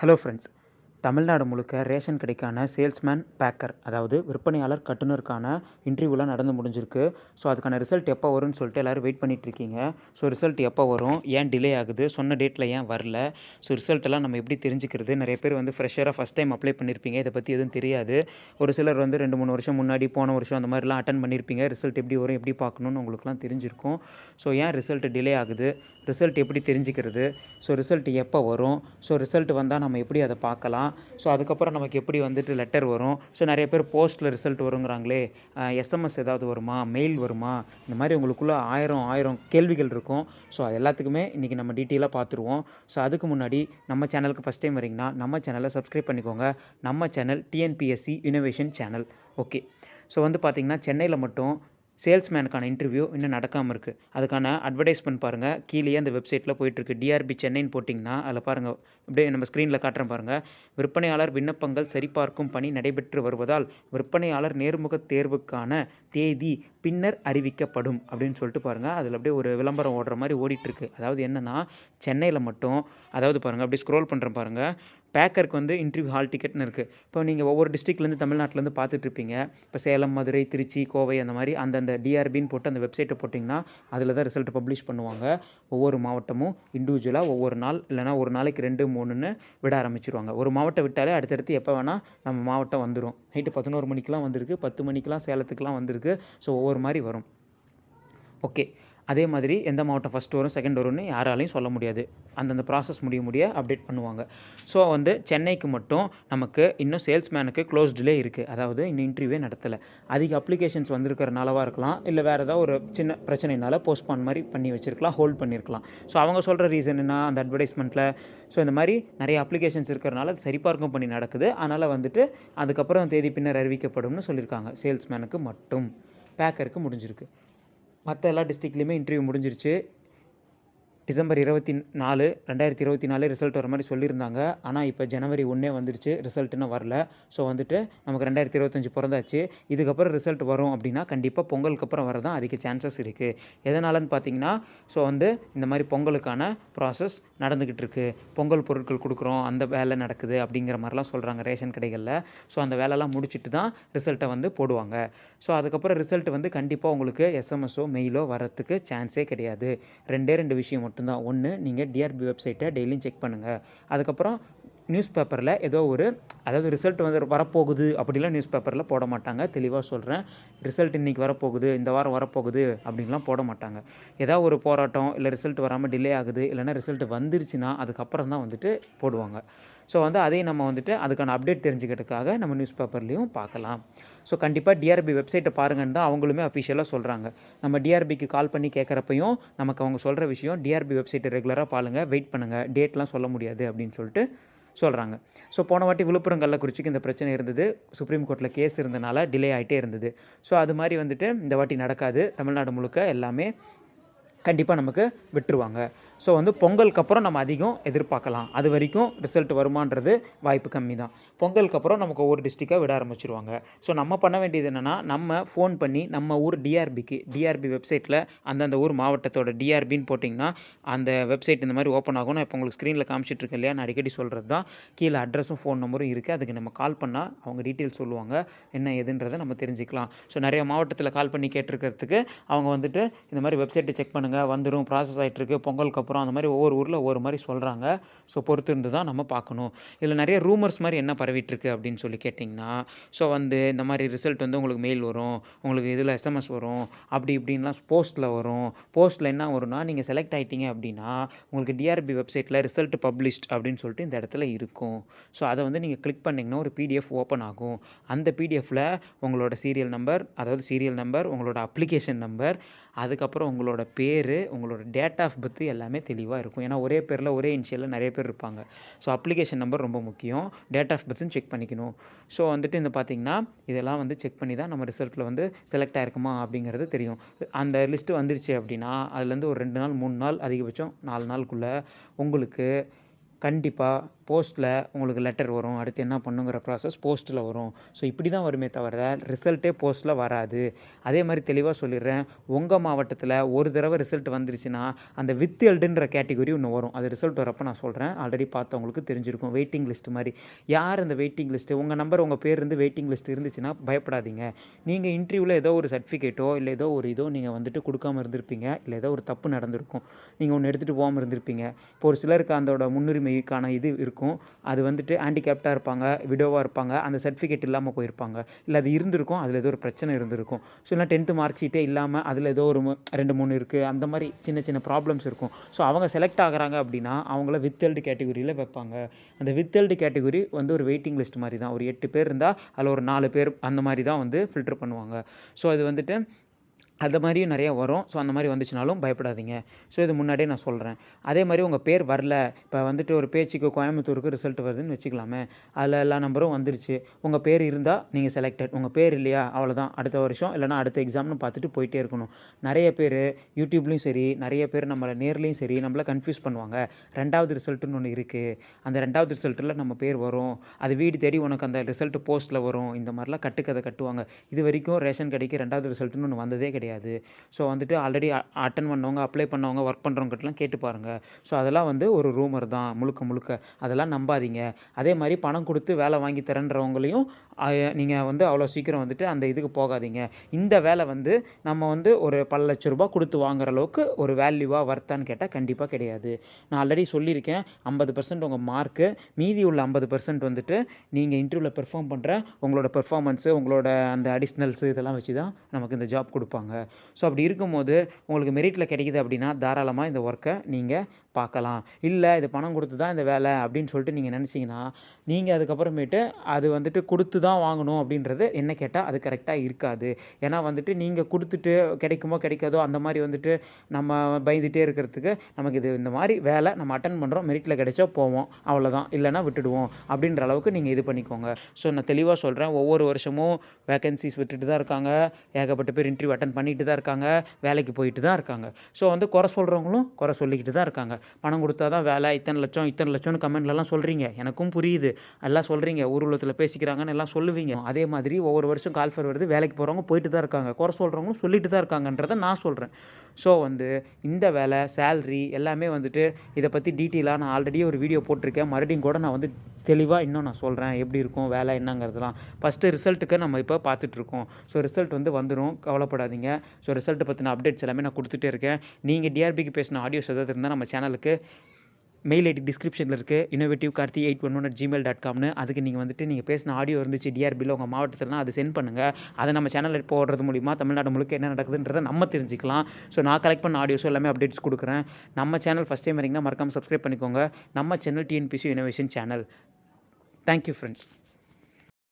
Hello friends. Tamil Nadu முழுக்க ration கடைக்கான salesman Baker அதாவது விற்பனையாளர் கட்டுனருக்கான இன்டர்வியூலாம் நடந்து முடிஞ்சிருக்கு. ஸோ அதுக்கான ரிசல்ட் எப்போ வரும்னு சொல்லிட்டு எல்லோரும் வெயிட் பண்ணிகிட்ருக்கீங்க. ஸோ ரிசல்ட் எப்போ வரும், ஏன் டிலே ஆகுது, சொன்ன டேட்டில் ஏன் வரல, ஸோ ரிசல்ட்டெல்லாம் நம்ம எப்படி தெரிஞ்சுக்கிறது? நிறைய பேர் வந்து ஃப்ரெஷராக ஃபஸ்ட் டைம் அப்ளை பண்ணியிருப்பீங்க, இதை பற்றி எதுவும் தெரியாது. ஒரு சிலர் வந்து 2-3 வருஷம் முன்னாடி, போன வருஷம் அந்த மாதிரிலாம் அட்டன் பண்ணியிருப்பீங்க. ரிசல்ட் எப்படி வரும், எப்படி பார்க்கணுன்னு உங்களுக்குலாம் தெரிஞ்சிருக்கும். ஸோ ஏன் ரிசல்ட் டிலே ஆகுது, ரிசல்ட் எப்படி தெரிஞ்சுக்கிறது, ஸோ ரிசல்ட் எப்போ வரும், ஸோ ரிசல்ட் வந்தால் நம்ம எப்படி அதை பார்க்கலாம், ஸோ அதுக்கப்புறம் நமக்கு எப்படி வந்துட்டு லெட்டர் வரும், ஸோ நிறைய பேர் போஸ்ட்டில் ரிசல்ட் வருங்கிறாங்களே, எஸ்எம்எஸ் ஏதாவது வருமா, மெயில் வருமா, இந்த மாதிரி உங்களுக்குள்ளே ஆயிரம் கேள்விகள் இருக்கும். ஸோ அது எல்லாத்துக்குமே இன்றைக்கி நம்ம டீட்டெயிலாக பார்த்துருவோம். ஸோ அதுக்கு முன்னாடி நம்ம சேனலுக்கு ஃபஸ்ட் டைம் வரீங்கன்னா நம்ம சேனலை சப்ஸ்கிரைப் பண்ணிக்கோங்க. நம்ம channel TNPSC innovation channel. Okay. So வந்து பார்த்திங்கன்னா சென்னையில் மட்டும் சேல்ஸ்மேனுக்கான இன்டர்வியூ இன்னும் நடக்காமல் இருக்குது. அதுக்கான அட்வர்டைஸ்மெண்ட் பாருங்கள், கீழேயே அந்த வெப்சைட்டில் போயிட்டுருக்கு. டிஆர்பி சென்னைன்னு போட்டிங்கன்னா அதில் பாருங்கள், அப்படியே நம்ம ஸ்க்ரீனில் காட்டுறேன் பாருங்கள். விற்பனையாளர் விண்ணப்பங்கள் சரிபார்க்கும் பணி நடைபெற்று வருவதால் விற்பனையாளர் நேர்முக தேர்வுக்கான தேதி பின்னர் அறிவிக்கப்படும் அப்படின்னு சொல்லிட்டு பாருங்கள். அதில் அப்படியே ஒரு விளம்பரம் ஓடுற மாதிரி ஓடிட்டுருக்கு. அதாவது என்னென்னா, சென்னையில் மட்டும், அதாவது பாருங்கள், அப்படியே ஸ்க்ரோல் பண்ணுறேன் பாருங்கள், பேக்கருக்கு வந்து இன்டர்வியூ ஹால் டிக்கெட்னு இருக்குது. இப்போ நீங்கள் ஒவ்வொரு டிஸ்ட்ரிக்ட்லேருந்து தமிழ்நாட்டிலேருந்து பார்த்துட்ருப்பீங்க. இப்போ சேலம், மதுரை, திருச்சி, கோவை அந்த மாதிரி அந்தந்த டிஆர்பின்னு போட்டு அந்த வெப்சைட்டை போட்டிங்கன்னா அதில் தான் ரிசல்ட் பப்ளிஷ் பண்ணுவாங்க. ஒவ்வொரு மாவட்டமும் இண்டிவிஜுவலாக ஒவ்வொரு நாள் இல்லைனா ஒரு நாளைக்கு 2-3ன்னு விட ஆரம்பிச்சிருவாங்க. ஒரு மாவட்டம் விட்டாலே அடுத்தடுத்து எப்போ வேணால் நம்ம மாவட்டம் வந்துடும். நைட்டு 11 மணிக்கெலாம் வந்திருக்கு, 10 மணிக்கெலாம் சேலத்துக்குலாம் வந்திருக்கு. ஸோ ஒவ்வொரு மாதிரி வரும். ஓகே. அதே மாதிரி எந்த மாவட்டம் ஃபஸ்ட் வரும், செகண்ட் வரும்னு யாராலையும் சொல்ல முடியாது. அந்தந்த ப்ராசஸ் முடிய அப்டேட் பண்ணுவாங்க. ஸோ வந்து சென்னைக்கு மட்டும் நமக்கு இன்னும் சேல்ஸ்மேனுக்கு க்ளோஸ்டிலே இருக்குது. அதாவது இன்னும் இன்டர்வியூவே நடத்தலை. அதிக அப்ளிகேஷன்ஸ் வந்திருக்கிறனாலவா இருக்கலாம், இல்லை வேறு ஏதாவது ஒரு சின்ன பிரச்சனைனால போஸ்ட்பான் மாதிரி பண்ணி வச்சுருக்கலாம், ஹோல்ட் பண்ணியிருக்கலாம். ஸோ அவங்க சொல்கிற ரீசன் என்ன, அந்த அட்வர்டைஸ்மெண்ட்டில் ஸோ இந்த மாதிரி நிறைய அப்ளிகேஷன்ஸ் இருக்கிறனால அது சரிபார்க்கும் பண்ணி நடக்குது. அதனால் வந்துட்டு அதுக்கப்புறம் தேதி பின்னர் அறிவிக்கப்படும்னு சொல்லியிருக்காங்க. சேல்ஸ்மேனுக்கு மட்டும், பேக்கருக்கு முடிஞ்சிருக்கு. மற்ற எல்லா டிஸ்ட்ரிக்ட்லேயுமே இன்டர்வியூ முடிஞ்சிருச்சு. டிசம்பர் 24, 2024 ரிசல்ட் வர மாதிரி சொல்லியிருந்தாங்க. ஆனால் இப்போ ஜனவரி 1 வந்துருச்சு, ரிசல்ட் இன்னும் வரல. ஸோ வந்துட்டு நமக்கு 2025 பிறந்தாச்சு. இதுக்கப்புறம் ரிசல்ட் வரும் அப்படின்னா கண்டிப்பாக பொங்கலுக்கு அப்புறம் வரதான் அதிக சான்சஸ் இருக்குது. எதனாலன்னு பார்த்தீங்கன்னா, ஸோ வந்து இந்த மாதிரி பொங்கலுக்கான ப்ராசஸ் நடந்துக்கிட்டு இருக்குது. பொங்கல் பொருட்கள் கொடுக்குறோம், அந்த வேலை நடக்குது அப்படிங்கிற மாதிரிலாம் சொல்கிறாங்க ரேஷன் கடைகளில். ஸோ அந்த வேலைலாம் முடிச்சுட்டு தான் ரிசல்ட்டை வந்து போடுவாங்க. ஸோ அதுக்கப்புறம் ரிசல்ட் வந்து கண்டிப்பாக உங்களுக்கு எஸ்எம்எஸோ மெயிலோ வரத்துக்கு சான்ஸே கிடையாது. 2 விஷயம் மட்டும்தான். ஒன்று, நீங்கள் டிஆர்பி வெப்சைட்டை டெய்லியும் செக் பண்ணுங்கள். அதுக்கப்புறம் நியூஸ் பேப்பரில் ஏதோ ஒரு, அதாவது ரிசல்ட் வந்து வரப்போகுது அப்படிலாம் நியூஸ் பேப்பரில் போட மாட்டாங்க. தெளிவாக சொல்கிறேன், ரிசல்ட் இன்றைக்கி வரப்போகுது, இந்த வாரம் வரப்போகுது அப்படின்லாம் போட மாட்டாங்க. ஏதாவது ஒரு போராட்டம் இல்லை ரிசல்ட் வராமல் டிலே ஆகுது, இல்லைனா ரிசல்ட் வந்துருச்சுன்னா அதுக்கப்புறம் தான் வந்துட்டு போடுவாங்க. ஸோ வந்து அதையும் நம்ம வந்துட்டு அதுக்கான அப்டேட் தெரிஞ்சுக்கிறதுக்காக நம்ம நியூஸ் பேப்பர்லேயும் பார்க்கலாம். ஸோ கண்டிப்பாக டிஆர்பி வெப்சைட்டை பாருங்கன்னு தான் அவங்களுமே அஃபிஷியலாக சொல்கிறாங்க. நம்ம டிஆர்பிக்கு கால் பண்ணி கேட்குறப்பையும் நமக்கு அவங்க சொல்கிற விஷயம், டிஆர்பி வெப்சைட்டை ரெகுலராக பாருங்கள், வெயிட் பண்ணுங்கள், டேட்லாம் சொல்ல முடியாது அப்படின்னு சொல்லிட்டு சொல்கிறாங்க. ஸோ போன வாட்டி விழுப்புரம் கள்ளக்குறிச்சிக்கு இந்த பிரச்சனை இருந்தது. சுப்ரீம் கோர்ட்டில் கேஸ் இருந்தனால டிலே ஆகிட்டே இருந்தது. ஸோ அது மாதிரி வந்துட்டு இந்த வாட்டி நடக்காது. தமிழ்நாடு முழுக்க எல்லாமே கண்டிப்பாக நமக்கு விட்டுருவாங்க. ஸோ வந்து பொங்கலுக்கு அப்புறம் நம்ம அதிகம் எதிர்பார்க்கலாம். அது வரைக்கும் ரிசல்ட் வருமானது வாய்ப்பு கம்மி தான். பொங்கலுக்கு அப்புறம் நமக்கு ஒவ்வொரு டிஸ்ட்ரிக்டாக விட ஆரம்பிச்சிருவாங்க. ஸோ நம்ம பண்ண வேண்டியது என்னென்னா, நம்ம ஃபோன் பண்ணி நம்ம ஊர் டிஆர்பி வெப்சைட்டில் அந்தந்த ஊர் மாவட்டத்தோட டிஆர்பின்னு போட்டிங்கன்னா அந்த வெப்சைட் இந்த மாதிரி ஓப்பன் ஆகும். நான் இப்போ உங்களுக்கு ஸ்க்ரீனில் காமிச்சிட்ருக்கேன் இல்லையா, நான் அடிக்கடி சொல்கிறது தான். கீழே அட்ரஸும் ஃபோன் நம்பரும் இருக்குது. அதுக்கு நம்ம கால் பண்ணால் அவங்க டீட்டெயில்ஸ் சொல்லுவாங்க, என்ன எதுன்றதை நம்ம தெரிஞ்சுக்கலாம். ஸோ நிறைய மாவட்டத்தில் கால் பண்ணி கேட்டிருக்கிறதுக்கு அவங்க வந்துட்டு இந்த மாதிரி வெப்சைட்டை செக் பண்ணுங்கள், வந்துடும், ப்ராசஸ் ஆகிட்டுருக்கு, பொங்கலுக்கு அப்புறம் அந்த மாதிரி ஒவ்வொரு ஊரில் ஒவ்வொரு மாதிரி சொல்கிறாங்க. ஸோ பொறுத்து இருந்து தான் நம்ம பார்க்கணும். இதில் நிறைய ரூமர்ஸ் மாதிரி என்ன பரவிட்டுருக்கு அப்படின்னு சொல்லி கேட்டிங்கன்னா, ஸோ வந்து இந்த மாதிரி ரிசல்ட் வந்து உங்களுக்கு மெயில் வரும், உங்களுக்கு இதில் எஸ்எம்எஸ் வரும், அப்படி இப்படின்லாம் போஸ்ட்டில் வரும். போஸ்ட்டில் என்ன வரும்னா, நீங்கள் செலக்ட் ஆகிட்டீங்க அப்படின்னா உங்களுக்கு டிஆர்பி வெப்சைட்டில் ரிசல்ட் பப்ளிஷ்ட் அப்படின்னு சொல்லிட்டு இந்த இடத்துல இருக்கும். ஸோ அதை வந்து நீங்கள் கிளிக் பண்ணிங்கன்னா ஒரு பிடிஎஃப் ஓப்பன் ஆகும். அந்த பிடிஎஃப்பில் உங்களோட சீரியல் நம்பர், உங்களோட அப்ளிகேஷன் நம்பர், அதுக்கப்புறம் உங்களோட பேர், உங்களோட டேட் ஆஃப் பர்த் எல்லாமே தெளிவாக இருக்கும். ஏன்னா ஒரே பேரில் ஒரே இனிஷியலில் நிறைய பேர் இருப்பாங்க. ஸோ அப்ளிகேஷன் நம்பர் ரொம்ப முக்கியம், டேட் ஆஃப் பர்த்தும் செக் பண்ணிக்கணும். ஸோ வந்துட்டு இந்த பார்த்திங்கன்னா இதெல்லாம் வந்து செக் பண்ணி தான் நம்ம ரிசல்ட்டில் வந்து செலக்ட் ஆகிருக்குமா அப்படிங்கிறது தெரியும். அந்த லிஸ்ட்டு வந்துருச்சு அப்படின்னா அதுலேருந்து ஒரு 2 நாள் 3 நாள் அதிகபட்சம் 4 நாளுக்குள்ளே உங்களுக்கு கண்டிப்பாக போஸ்ட்டில் உங்களுக்கு லெட்டர் வரும். அடுத்து என்ன பண்ணுங்கிற ப்ராசஸ் போஸ்ட்டில் வரும். ஸோ இப்படி தான் வருமே தவிர ரிசல்ட்டே போஸ்ட்டில் வராது. அதே மாதிரி தெளிவாக சொல்லிடுறேன். உங்கள் மாவட்டத்தில் ஒரு தடவை ரிசல்ட் வந்துருச்சுன்னா அந்த வித் எல்டுன்ற கேட்டகரி ஒன்று வரும். அது ரிசல்ட் வரப்போ நான் சொல்கிறேன். ஆல்ரெடி பார்த்தவங்களுக்கு தெரிஞ்சிருக்கும். வெயிட்டிங் லிஸ்ட் மாதிரி. யார் அந்த வெயிட்டிங் லிஸ்ட்டு? உங்கள் நம்பர் உங்கள் பேர் இருந்து வெயிட்டிங் லிஸ்ட் இருந்துச்சுன்னா பயப்படாதீங்க. நீங்கள் இன்டர்வியூவில் ஏதோ ஒரு சர்டிஃபிகேட்டோ இல்லை ஏதோ ஒரு இதோ நீங்கள் வந்துட்டு கொடுக்காம இருந்திருப்பீங்க. இல்லை ஏதோ ஒரு தப்பு நடந்திருக்கும். நீங்கள் ஒன்று எடுத்துகிட்டு போகாமல் இருந்திருப்பீங்க. இப்போ ஒரு சிலருக்கு அதோட முன்னுரிமைக்கான இது இருக்கும். அது வந்துட்டு ஹேண்டிகேப்டாக இருப்பாங்க, விடோவாக இருப்பாங்க, அந்த சர்டிஃபிகேட் இல்லாமல் போயிருப்பாங்க. இல்லை அது இருந்திருக்கும், அதில் ஏதோ ஒரு பிரச்சனை இருந்திருக்கும். ஸோ இல்லை 10th மார்க் ஷீட்டே இல்லாமல் அதில் ஏதோ ஒரு 2, 3 இருக்குது. அந்த மாதிரி சின்ன சின்ன ப்ராப்ளம்ஸ் இருக்கும். ஸோ அவங்க செலக்ட் ஆகுறாங்க அப்படின்னா அவங்கள வித்தெல்டு கேட்டகரியில் வைப்பாங்க. அந்த வித்தெல்டு கேட்டகரி வந்து ஒரு வெயிட்டிங் லிஸ்ட் மாதிரி தான். ஒரு 8 பேர் இருந்தால் அதில் ஒரு 4 பேர் அந்த மாதிரி தான் வந்து ஃபில்டர் பண்ணுவாங்க. ஸோ அது வந்துட்டு அந்த மாதிரியும் நிறையா வரும். ஸோ அந்த மாதிரி வந்துச்சுனாலும் பயப்படாதீங்க. ஸோ இது முன்னாடியே நான் சொல்கிறேன். அதே மாதிரி உங்கள் பேர் வரல. இப்போ வந்துட்டு ஒரு பேச்சுக்கு கோயம்புத்தூருக்கு ரிசல்ட் வருதுன்னு வச்சுக்கலாமே. அதில் எல்லா நம்பரும் வந்துருச்சு. உங்கள் பேர் இருந்தால் நீங்கள் செலக்டட். உங்கள் பேர் இல்லையா அவ்வளோதான். அடுத்த வருஷம் இல்லைனா அடுத்த எக்ஸாம்னு பார்த்துட்டு போயிட்டே இருக்கணும். நிறைய பேர் யூடியூப்லேயும் சரி, நிறைய பேர் நம்மளை நேர்லேயும் சரி நம்மளை கன்ஃபியூஸ் பண்ணுவாங்க. 2வது ரிசல்ட்டுன்னு ஒன்று இருக்குது. அந்த 2வது ரிசல்ட்டில் நம்ம பேர் வரும். அது வீடு தேடி உனக்கு அந்த ரிசல்ட்டு போஸ்ட்டில் வரும். இந்த மாதிரிலாம் கட்டுக்கதை கட்டுவாங்க. இது வரைக்கும் ரேஷன் கடைக்கு 2வது ரிசல்ட்டுன்னு ஒன்று வந்ததே கிடையாது. ஸோ வந்துட்டு ஆல்ரெடி அட்டன் பண்ணவங்க, அப்ளை பண்ணவங்க, ஒர்க் பண்ணுறவங்ககிட்டலாம் கேட்டு பாருங்கள். ஸோ அதெல்லாம் வந்து ஒரு ரூமர் தான் முழுக்க. அதெல்லாம் நம்பாதீங்க. அதே மாதிரி பணம் கொடுத்து வேலை வாங்கி தரேன்றவங்களையும் நீங்கள் வந்து அவ்வளோ சீக்கிரம் வந்துட்டு அந்த இதுக்கு போகாதீங்க. இந்த வேலை வந்து நம்ம வந்து ஒரு பல லட்ச ரூபா கொடுத்து வாங்குற அளவுக்கு ஒரு வேல்யூவாக வர்த்தான்னு கேட்டால் கண்டிப்பாக கிடையாது. நான் ஆல்ரெடி சொல்லியிருக்கேன். 50% உங்கள் மார்க்கு, மீதி உள்ள 50% வந்துட்டு நீங்கள் இன்டர்வியூவில் பெர்ஃபார்ம் பண்ணுற உங்களோட பெர்ஃபார்மன்ஸு, உங்களோட அந்த அடிஷ்னல்ஸு இதெல்லாம் வச்சு தான் நமக்கு இந்த ஜாப் கொடுப்பாங்க. ஸோ அப்படி இருக்கும்போது உங்களுக்கு மெரிட்டில் கிடைக்குது அப்படின்னா தாராளமாக இந்த ஒர்க்கை நீங்கள் பார்க்கலாம். இல்லை இது பணம் கொடுத்து தான் இந்த வேலை அப்படின்னு சொல்லிட்டு நீங்கள் நினச்சிங்கன்னா நீங்கள் அதுக்கப்புறமேட்டு அது வந்துட்டு கொடுத்து தான் வாங்கணும் அப்படின்றது என்ன கேட்டால் அது கரெக்டாக இருக்காது. ஏன்னா வந்துட்டு நீங்கள் கொடுத்துட்டு கிடைக்குமோ கிடைக்காதோ அந்த மாதிரி வந்துட்டு நம்ம பயந்துகிட்டே இருக்கிறதுக்கு நமக்கு இது இந்த மாதிரி வேலை நம்ம அட்டன் பண்ணுறோம், மெரிட்டில் கிடைச்சா போவோம், அவ்வளோதான், இல்லைனா விட்டுடுவோம் அப்படின்ற அளவுக்கு நீங்கள் இது பண்ணிக்கோங்க. ஸோ நான் தெளிவாக சொல்கிறேன். ஒவ்வொரு வருஷமும் வேகன்சிஸ் விட்டுட்டு தான் இருக்காங்க. ஏகப்பட்ட பேர் இன்டர்வியூ அட்டன் பண்ணிட்டு தான் இருக்காங்க. வேலைக்கு போயிட்டு தான் இருக்காங்க. ஸோ வந்து குறை சொல்கிறவங்களும் குறை சொல்லிக்கிட்டு தான் இருக்காங்க. பணம் கொடுத்தா தான் வேலை, இத்தனை லட்சம்னு கமெண்ட்லலாம் சொல்கிறீங்க. எனக்கும் புரியுது. எல்லாம் சொல்கிறீங்க. ஊர்வலத்தில் பேசிக்கிறாங்கன்னு எல்லாம் சொல்லுவீங்க. அதே மாதிரி ஒவ்வொரு வருஷம் கால்ஃபர் வருது. வேலைக்கு போகிறவங்க போயிட்டு தான் இருக்காங்க. குறை சொல்கிறவங்களும் சொல்லிட்டு தான் இருக்காங்கன்றதை நான் சொல்கிறேன். ஸோ வந்து இந்த வேலை, சேல்ரி எல்லாமே வந்துட்டு இதை பற்றி டீட்டெயிலாக நான் ஆல்ரெடி ஒரு வீடியோ போட்டிருக்கேன். மறுபடியும் கூட நான் வந்து தெளிவாக இன்னும் நான் சொல்கிறேன் எப்படி இருக்கும் வேலை என்னங்கிறதுலாம். ஃபஸ்ட்டு ரிசல்ட்டுக்கு நம்ம இப்போ பார்த்துட்ருக்கோம். ஸோ ரிசல்ட் வந்து வந்துடும், கவலைப்படாதீங்க. ஸோ ரிசல்ட்டை பற்றின அப்டேட்ஸ் எல்லாமே நான் கொடுத்துட்டே இருக்கேன். நீங்கள் டிஆர்பிக்கு பேசின ஆடியோஸ் ஏதாவது இருந்தால் நம்ம சேனலுக்கு மெயில் ஐடி டிஸ்கிரிப்ஷனில் இருக்குது. innovativkarthi811@gmail.comனு. அதுக்கு நீங்கள் வந்துட்டு நீங்கள் பேசின ஆடியோ இருந்துச்சு டிஆர்பியில் உங்கள் மாவட்டத்தில்னா அது சென்ட் பண்ணுங்கள். அதை நம்ம சேனலில் போடுறது மூலிமா தமிழ்நாடு முழுக்க என்ன நடக்குதுன்றதை நம்ம தெரிஞ்சுக்கலாம். ஸோ நான் கலெக்ட் பண்ண ஆடியோஸும் எல்லாமே அப்டேட்ஸ் கொடுக்குறேன். நம்ம சேனல் ஃபஸ்ட் டைம் வரீங்கன்னா மறக்காமல் சப்ஸ்கிரைப் பண்ணிக்கோங்க. நம்ம channel TNPC innovation channel. Thank you friends.